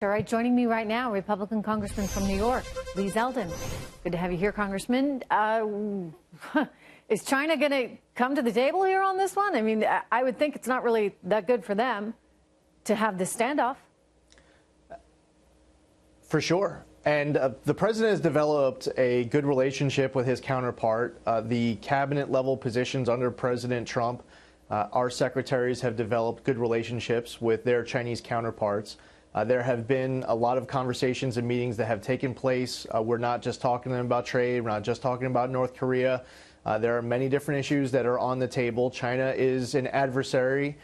All right, joining me right now, Republican Congressman from New York, Lee Zeldin. Good to have you here, Congressman. Is China going to come to the table here on this one? I mean, I would think it's not really that good for them to have this standoff. For sure. And the president has developed a good relationship with his counterpart. The cabinet level positions under President Trump, our secretaries have developed good relationships with their Chinese counterparts. There have been a lot of conversations and meetings that have taken place. We're not just talking about trade. We're not just talking about North Korea. There are many different issues that are on the table. China is an adversary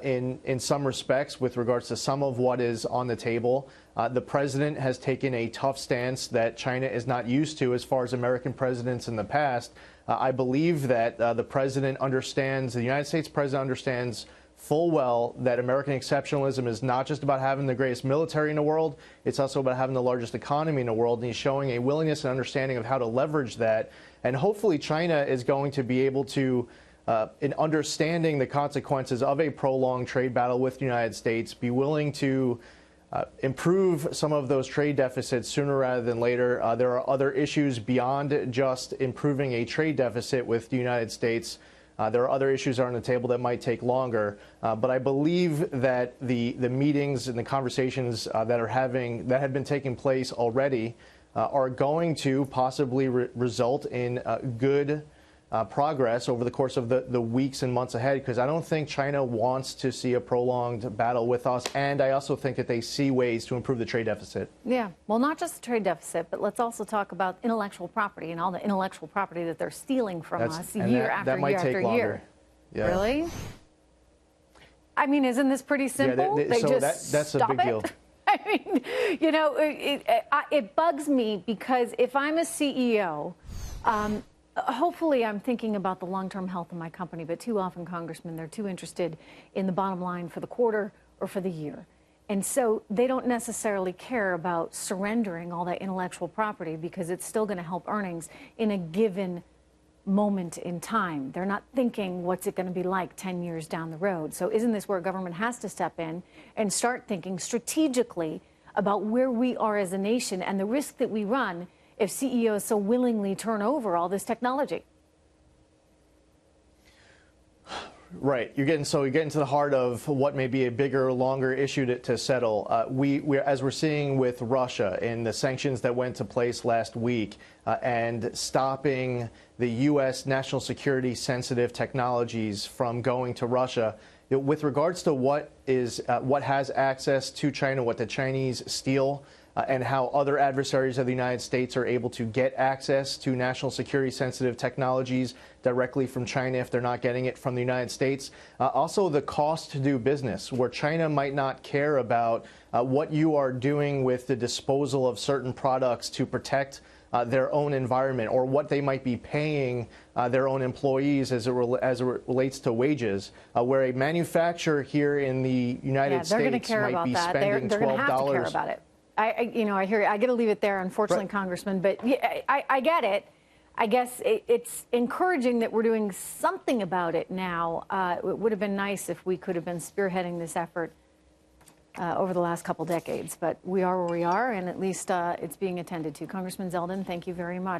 in some respects with regards to some of what is on the table. The president has taken a tough stance that China is not used to as far as American presidents in the past. I believe that the president understands, the United States president understands full well that American exceptionalism is not just about having the greatest military in the world, it's also about having the largest economy in the world, and he's showing a willingness and understanding of how to leverage that. And hopefully China is going to be able to, in understanding the consequences of a prolonged trade battle with the United States, be willing to improve some of those trade deficits sooner rather than later. There are other issues beyond just improving a trade deficit with the United States. There are other issues that are on the table that might take longer, but I believe that the meetings and the conversations that have been taking place already are going to possibly result in good progress over the course of the weeks and months ahead, because I don't think China wants to see a prolonged battle with us, and I also think that they see ways to improve the trade deficit. Yeah, well, not just the trade deficit, but let's also talk about intellectual property and all the intellectual property that they're stealing from us year after year after year. Yeah. Really? I mean, isn't this pretty simple? Yeah, they so just that's stop a big deal. I mean, you know, it bugs me because if I'm a CEO, hopefully I'm thinking about the long-term health of my company, but too often, Congressman, they're too interested in the bottom line for the quarter or for the year. And so they don't necessarily care about surrendering all that intellectual property because it's still going to help earnings in a given moment in time. They're not thinking what's it going to be like 10 years down the road. So isn't this where government has to step in and start thinking strategically about where we are as a nation and the risk that we run if CEOs so willingly turn over all this technology? Right. You're getting to the heart of what may be a bigger, longer issue to settle. As we're seeing with Russia and the sanctions that went into place last week and stopping the U.S. national security sensitive technologies from going to Russia, with regards to what has access to China, what the Chinese steal, and how other adversaries of the United States are able to get access to national security sensitive technologies directly from China if they're not getting it from the United States. Also, the cost to do business, where China might not care about what you are doing with the disposal of certain products to protect their own environment, or what they might be paying their own employees as it relates to wages, where a manufacturer here in the United States might be spending $12. They're going to have to care about it. I hear you. I got to leave it there, unfortunately, right, Congressman. But yeah, I get it. I guess it's encouraging that we're doing something about it now. It would have been nice if we could have been spearheading this effort over the last couple decades. But we are where we are, and at least it's being attended to. Congressman Zeldin, thank you very much.